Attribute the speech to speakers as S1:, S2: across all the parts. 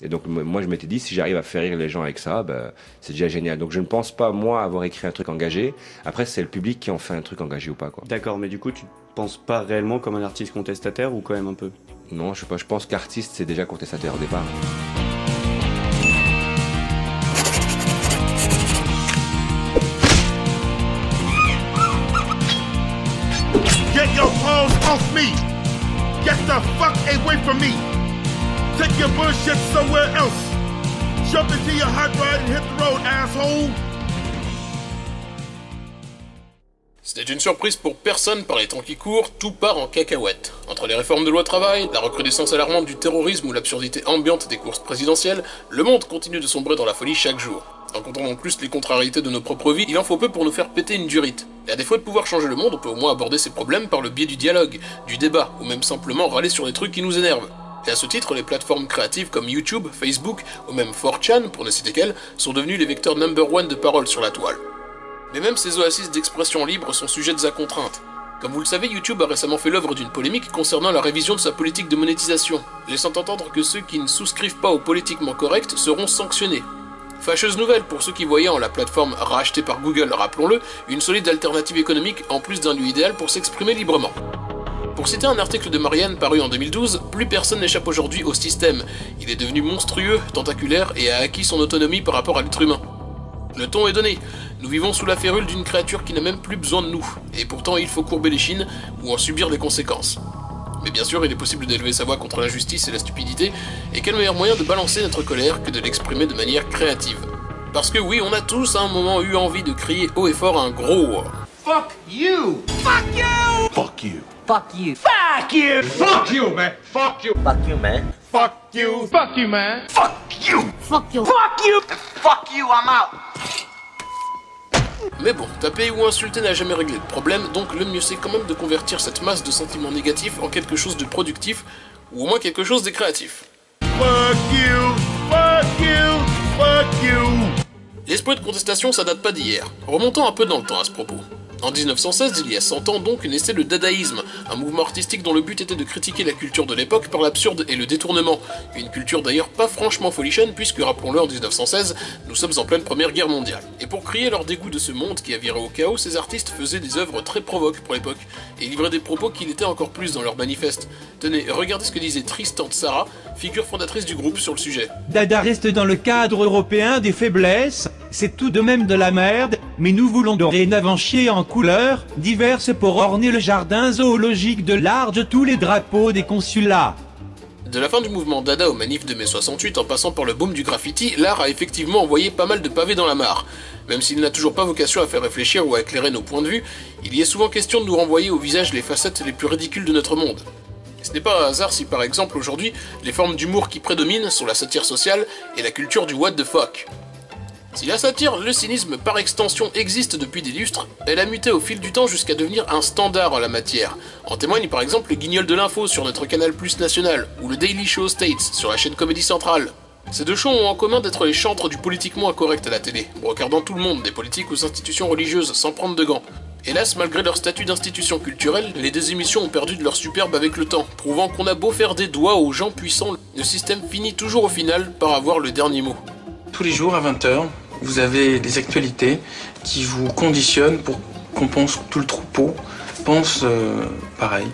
S1: Et donc moi je m'étais dit, si j'arrive à faire rire les gens avec ça, bah, c'est déjà génial. Donc je ne pense pas, moi, avoir écrit un truc engagé. Après, c'est le public qui en fait un truc engagé ou pas, quoi.
S2: D'accord, mais du coup, tu penses pas réellement comme un artiste contestataire ou quand même un peu?
S1: Non, je sais pas, je pense qu'artiste, c'est déjà contestataire au départ.
S3: Get your paws off me! Get the fuck away from me! Take your bullshit somewhere else! Jump into your hot rod and hit the road, asshole!
S4: C'était une surprise pour personne par les temps qui courent, tout part en cacahuète. Entre les réformes de loi travail, la recrudescence alarmante du terrorisme ou l'absurdité ambiante des courses présidentielles, le monde continue de sombrer dans la folie chaque jour. En comptant en plus les contrariétés de nos propres vies, il en faut peu pour nous faire péter une durite. Et à défaut de pouvoir changer le monde, on peut au moins aborder ces problèmes par le biais du dialogue, du débat, ou même simplement râler sur les trucs qui nous énervent. Et à ce titre, les plateformes créatives comme YouTube, Facebook, ou même 4chan, pour ne citer qu'elles, sont devenues les vecteurs number one de parole sur la toile. Mais même ces oasis d'expression libre sont sujettes à contraintes. Comme vous le savez, YouTube a récemment fait l'œuvre d'une polémique concernant la révision de sa politique de monétisation, laissant entendre que ceux qui ne souscrivent pas au politiquement correct seront sanctionnés. Fâcheuse nouvelle pour ceux qui voyaient en la plateforme rachetée par Google, rappelons-le, une solide alternative économique en plus d'un lieu idéal pour s'exprimer librement. Pour citer un article de Marianne paru en 2012, plus personne n'échappe aujourd'hui au système. Il est devenu monstrueux, tentaculaire et a acquis son autonomie par rapport à l'être humain. Le ton est donné, nous vivons sous la férule d'une créature qui n'a même plus besoin de nous, et pourtant il faut courber les chines ou en subir les conséquences. Mais bien sûr, il est possible d'élever sa voix contre l'injustice et la stupidité, et quel meilleur moyen de balancer notre colère que de l'exprimer de manière créative. Parce que oui, on a tous à un moment eu envie de crier haut et fort un gros
S3: Fuck you! Fuck you! Fuck you!
S5: Fuck you.
S3: Fuck you! Fuck you, man! Fuck you!
S5: Fuck you, man.
S3: Fuck you! Fuck you, man! Fuck you!
S5: Fuck you.
S3: Fuck you!
S5: Fuck you, I'm out.
S4: Mais bon, taper ou insulter n'a jamais réglé le problème, donc le mieux c'est quand même de convertir cette masse de sentiments négatifs en quelque chose de productif, ou au moins quelque chose de créatif.
S3: Fuck you! Fuck you! Fuck you!
S4: L'esprit de contestation ça date pas d'hier, remontant un peu dans le temps à ce propos. En 1916, il y a 100 ans donc, naissait le dadaïsme, un mouvement artistique dont le but était de critiquer la culture de l'époque par l'absurde et le détournement. Une culture d'ailleurs pas franchement folichonne puisque, rappelons-le, en 1916, nous sommes en pleine Première Guerre mondiale. Et pour crier leur dégoût de ce monde qui a viré au chaos, ces artistes faisaient des œuvres très provoques pour l'époque, et livraient des propos qui l'étaient encore plus dans leur manifeste. Tenez, regardez ce que disait Tristan Tzara, figure fondatrice du groupe sur le sujet.
S6: Dada reste dans le cadre européen des faiblesses, c'est tout de même de la merde, mais nous voulons dorénavant chier en couleurs diverses pour orner le jardin zoologique de l'art de tous les drapeaux des consulats.
S4: De la fin du mouvement Dada aux manifs de mai 68 en passant par le boom du graffiti, l'art a effectivement envoyé pas mal de pavés dans la mare. Même s'il n'a toujours pas vocation à faire réfléchir ou à éclairer nos points de vue, il y est souvent question de nous renvoyer au visage les facettes les plus ridicules de notre monde. Ce n'est pas un hasard si par exemple aujourd'hui, les formes d'humour qui prédominent sont la satire sociale et la culture du what the fuck. Si la satire, le cynisme par extension existe depuis des lustres, elle a muté au fil du temps jusqu'à devenir un standard en la matière. En témoigne par exemple le Guignol de l'info sur notre Canal Plus national, ou le Daily Show States sur la chaîne Comédie Centrale. Ces deux shows ont en commun d'être les chantres du politiquement incorrect à la télé, brocardant tout le monde, des politiques aux institutions religieuses, sans prendre de gants. Hélas, malgré leur statut d'institution culturelle, les deux émissions ont perdu de leur superbe avec le temps, prouvant qu'on a beau faire des doigts aux gens puissants, le système finit toujours au final par avoir le dernier mot.
S7: Tous les jours à 20h, vous avez des actualités qui vous conditionnent pour qu'on pense que tout le troupeau pense pareil.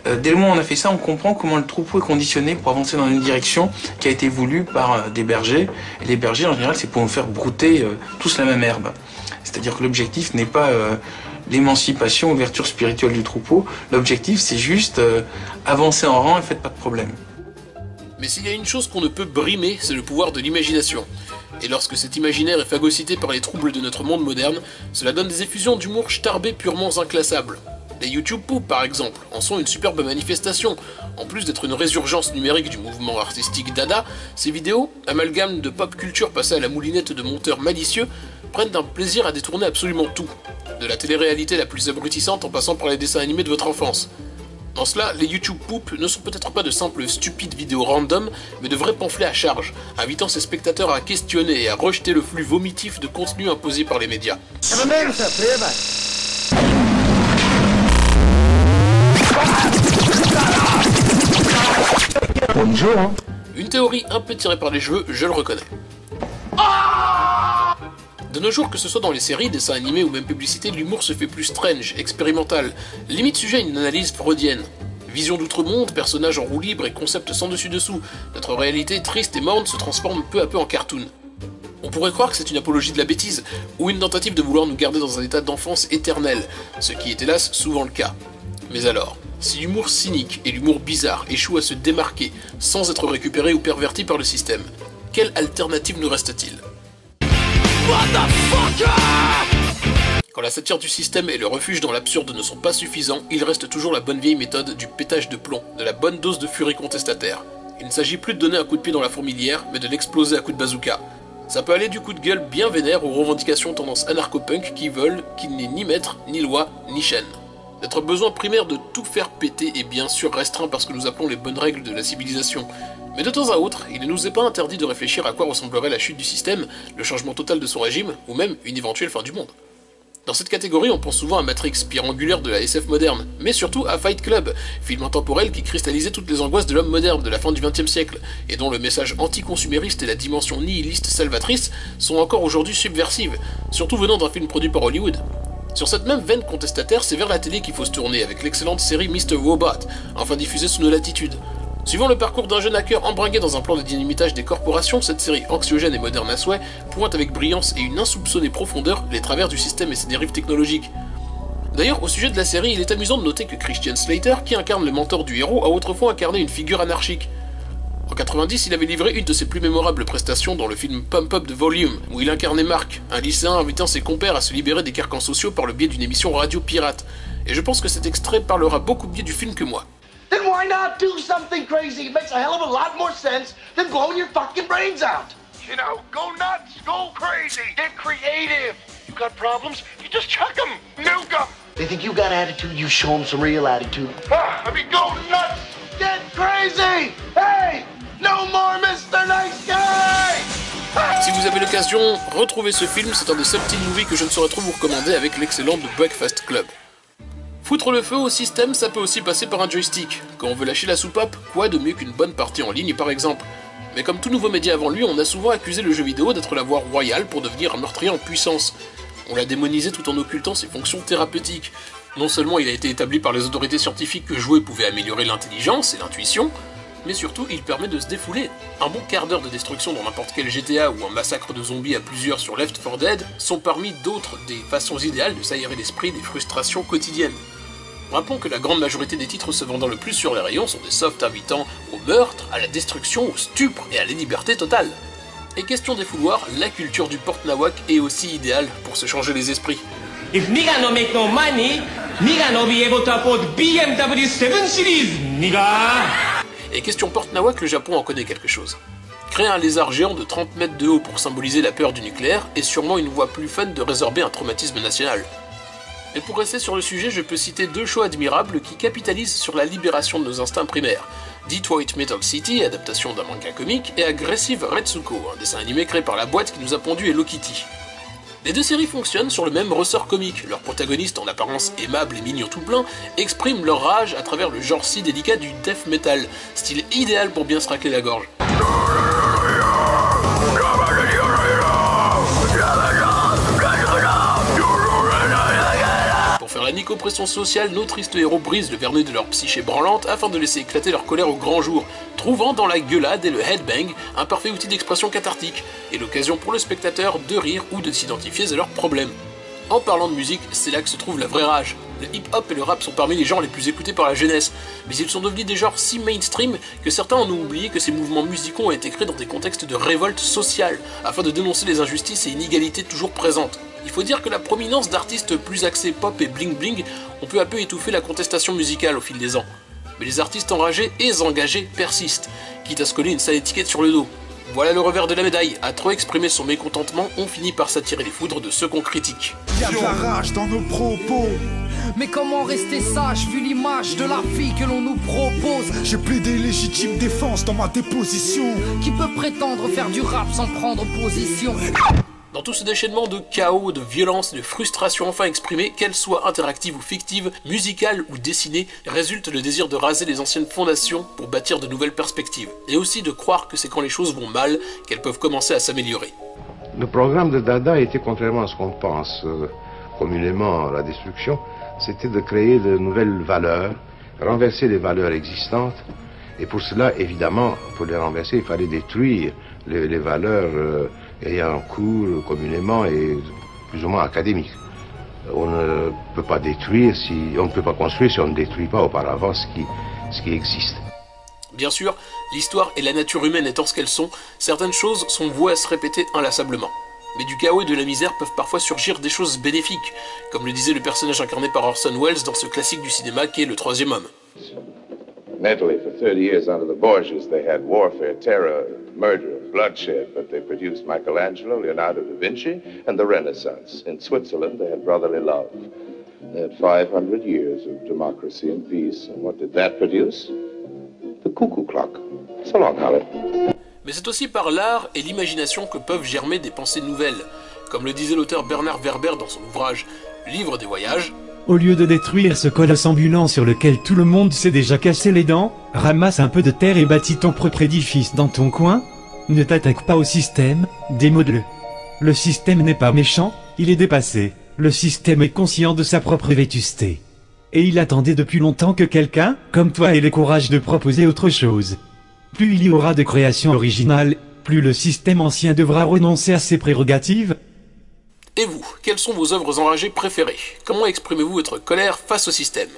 S7: Dès le moment où on a fait ça, on comprend comment le troupeau est conditionné pour avancer dans une direction qui a été voulue par des bergers. Et les bergers, en général, c'est pour nous faire brouter tous la même herbe. C'est-à-dire que l'objectif n'est pas l'émancipation, l'ouverture spirituelle du troupeau. L'objectif, c'est juste avancer en rang et faites pas de problème.
S4: Mais s'il y a une chose qu'on ne peut brimer, c'est le pouvoir de l'imagination. Et lorsque cet imaginaire est phagocyté par les troubles de notre monde moderne, cela donne des effusions d'humour starbé purement inclassables. Les YouTube Poop, par exemple, en sont une superbe manifestation. En plus d'être une résurgence numérique du mouvement artistique Dada, ces vidéos, amalgames de pop culture passées à la moulinette de monteurs malicieux, prennent un plaisir à détourner absolument tout. De la télé-réalité la plus abrutissante en passant par les dessins animés de votre enfance. En cela, les YouTube Poop ne sont peut-être pas de simples stupides vidéos random, mais de vrais pamphlets à charge, invitant ses spectateurs à questionner et à rejeter le flux vomitif de contenu imposé par les médias. Une théorie un peu tirée par les cheveux, je le reconnais. De nos jours, que ce soit dans les séries, dessins animés ou même publicités, l'humour se fait plus strange, expérimental, limite sujet à une analyse freudienne. Vision d'outre-monde, personnages en roue libre et concepts sans dessus-dessous, notre réalité triste et morne se transforme peu à peu en cartoon. On pourrait croire que c'est une apologie de la bêtise, ou une tentative de vouloir nous garder dans un état d'enfance éternel, ce qui est hélas souvent le cas. Mais alors, si l'humour cynique et l'humour bizarre échouent à se démarquer sans être récupérés ou pervertis par le système, quelle alternative nous reste-t-il ? Quand la satire du système et le refuge dans l'absurde ne sont pas suffisants, il reste toujours la bonne vieille méthode du pétage de plomb, de la bonne dose de furie contestataire. Il ne s'agit plus de donner un coup de pied dans la fourmilière, mais de l'exploser à coup de bazooka. Ça peut aller du coup de gueule bien vénère aux revendications tendance anarcho-punk qui veulent qu'il n'y ait ni maître, ni loi, ni chaîne. Notre besoin primaire de tout faire péter est bien sûr restreint par ce que nous appelons les bonnes règles de la civilisation. Mais de temps à autre, il ne nous est pas interdit de réfléchir à quoi ressemblerait la chute du système, le changement total de son régime, ou même une éventuelle fin du monde. Dans cette catégorie, on pense souvent à Matrix, pierre angulaire de la SF moderne, mais surtout à Fight Club, film intemporel qui cristallisait toutes les angoisses de l'homme moderne de la fin du XXe siècle, et dont le message anticonsumériste et la dimension nihiliste salvatrice sont encore aujourd'hui subversives, surtout venant d'un film produit par Hollywood. Sur cette même veine contestataire, c'est vers la télé qu'il faut se tourner avec l'excellente série Mr. Robot, enfin diffusée sous nos latitudes. Suivant le parcours d'un jeune hacker embringué dans un plan de dynamitage des corporations, cette série anxiogène et moderne à souhait pointe avec brillance et une insoupçonnée profondeur les travers du système et ses dérives technologiques. D'ailleurs, au sujet de la série, il est amusant de noter que Christian Slater, qui incarne le mentor du héros, a autrefois incarné une figure anarchique. En 90, il avait livré une de ses plus mémorables prestations dans le film Pump Up the Volume, où il incarnait Mark, un lycéen invitant ses compères à se libérer des carcans sociaux par le biais d'une émission radio pirate. Et je pense que cet extrait parlera beaucoup mieux du film que moi.
S5: Then why not do something crazy? It makes a hell of a lot more sense than blowing your fucking brains out.
S3: You know, go nuts, go crazy, get creative. You got problems? You just chuck them, nuke them.
S5: They think you got attitude, you show them some real attitude.
S3: Go nuts,
S5: Get crazy! Hey! No more Mr. Nice Guy!
S4: Si vous avez l'occasion, retrouvez ce film, c'est un des seuls teen movies que je ne saurais trop vous recommander avec l'excellent The Breakfast Club. Foutre le feu au système, ça peut aussi passer par un joystick. Quand on veut lâcher la soupape, quoi de mieux qu'une bonne partie en ligne par exemple. Mais comme tout nouveau média avant lui, on a souvent accusé le jeu vidéo d'être la voie royale pour devenir un meurtrier en puissance. On l'a démonisé tout en occultant ses fonctions thérapeutiques. Non seulement il a été établi par les autorités scientifiques que jouer pouvait améliorer l'intelligence et l'intuition, mais surtout il permet de se défouler. Un bon quart d'heure de destruction dans n'importe quel GTA ou un massacre de zombies à plusieurs sur Left 4 Dead sont parmi d'autres des façons idéales de s'aérer l'esprit des frustrations quotidiennes. Rappelons que la grande majorité des titres se vendant le plus sur les rayons sont des softs invitant au meurtre, à la destruction, au stupre et à la liberté totale. Et question défouloir, la culture du porte-nawak est aussi idéale pour se changer les esprits.
S8: If nigga no make no money, nigga no be able to afford BMW 7 Series, nigga.
S4: Et question porte-nawak, le Japon en connaît quelque chose. Créer un lézard géant de 30 mètres de haut pour symboliser la peur du nucléaire est sûrement une voie plus fun de résorber un traumatisme national. Et pour rester sur le sujet, je peux citer deux shows admirables qui capitalisent sur la libération de nos instincts primaires. Detroit Metal City, adaptation d'un manga comique, et Aggressive Retsuko, un dessin animé créé par la boîte qui nous a pondu Hello Kitty. Les deux séries fonctionnent sur le même ressort comique, leurs protagonistes en apparence aimables et mignons tout plein expriment leur rage à travers le genre si délicat du death metal, style idéal pour bien se racler la gorge. Pour faire la nico-pression sociale, nos tristes héros brisent le vernis de leur psyché branlante afin de laisser éclater leur colère au grand jour, trouvant dans la gueulade et le headbang un parfait outil d'expression cathartique, et l'occasion pour le spectateur de rire ou de s'identifier à leurs problèmes. En parlant de musique, c'est là que se trouve la vraie rage. Le hip-hop et le rap sont parmi les genres les plus écoutés par la jeunesse, mais ils sont devenus des genres si mainstream que certains en ont oublié que ces mouvements musicaux ont été créés dans des contextes de révolte sociale, afin de dénoncer les injustices et inégalités toujours présentes. Il faut dire que la prominence d'artistes plus axés pop et bling-bling ont peu à peu étouffé la contestation musicale au fil des ans. Mais les artistes enragés et engagés persistent, quitte à se coller une sale étiquette sur le dos. Voilà le revers de la médaille, à trop exprimer son mécontentement, on finit par s'attirer les foudres de ceux qu'on critique.
S9: Y a de la rage dans nos propos.
S10: Mais comment rester sage vu l'image de la fille que l'on nous propose?
S9: J'ai plaidé légitime défense dans ma déposition.
S10: Qui peut prétendre faire du rap sans prendre position?
S4: Dans tout ce déchaînement de chaos, de violence, de frustration enfin exprimée, qu'elle soit interactive ou fictive, musicale ou dessinée, résulte le désir de raser les anciennes fondations pour bâtir de nouvelles perspectives, et aussi de croire que c'est quand les choses vont mal qu'elles peuvent commencer à s'améliorer.
S11: Le programme de Dada était, contrairement à ce qu'on pense communément à la destruction, c'était de créer de nouvelles valeurs, renverser les valeurs existantes, et pour cela, évidemment, pour les renverser, il fallait détruire les valeurs ayant cours communément et plus ou moins académiques. On ne peut pas détruire on ne peut pas construire si on ne détruit pas auparavant ce qui existe.
S4: Bien sûr, l'histoire et la nature humaine étant ce qu'elles sont, certaines choses sont vouées à se répéter inlassablement. Mais du chaos et de la misère peuvent parfois surgir des choses bénéfiques, comme le disait le personnage incarné par Orson Welles dans ce classique du cinéma qu'est Le Troisième Homme.
S12: Mentally, for 30 years under the Borgias, they had warfare, terror, murder, bloodshed, but they produced Michelangelo, Leonardo da Vinci, and the Renaissance. In Switzerland, they had brotherly love. They had 500 years of democracy and peace, and what did that produce? The cuckoo clock. So long, Holly.
S4: Mais c'est aussi par l'art et l'imagination que peuvent germer des pensées nouvelles, comme le disait l'auteur Bernard Werber dans son ouvrage Livre des voyages.
S6: Au lieu de détruire ce colosse ambulant sur lequel tout le monde s'est déjà cassé les dents, ramasse un peu de terre et bâtis ton propre édifice dans ton coin. Ne t'attaque pas au système, démode-le. Le système n'est pas méchant, il est dépassé. Le système est conscient de sa propre vétusté. Et il attendait depuis longtemps que quelqu'un, comme toi, ait le courage de proposer autre chose. Plus il y aura de créations originales, plus le système ancien devra renoncer à ses prérogatives.
S4: Et vous, quelles sont vos œuvres enragées préférées? Comment exprimez-vous votre colère face au système?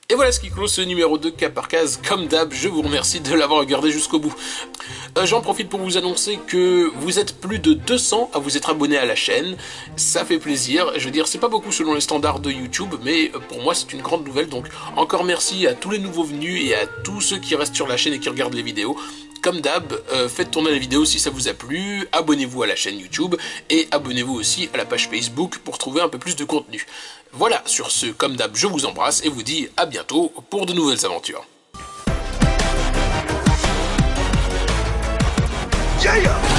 S4: Et voilà ce qui clôt ce numéro 2 cas par case. Comme d'hab, je vous remercie de l'avoir regardé jusqu'au bout. J'en profite pour vous annoncer que vous êtes plus de 200 à vous être abonnés à la chaîne. Ça fait plaisir. Je veux dire, c'est pas beaucoup selon les standards de YouTube, mais pour moi c'est une grande nouvelle. Donc encore merci à tous les nouveaux venus et à tous ceux qui restent sur la chaîne et qui regardent les vidéos. Comme d'hab, faites tourner la vidéo si ça vous a plu, abonnez-vous à la chaîne YouTube et abonnez-vous aussi à la page Facebook pour trouver un peu plus de contenu. Voilà, sur ce, comme d'hab, je vous embrasse et vous dis à bientôt pour de nouvelles aventures.
S9: Yeah!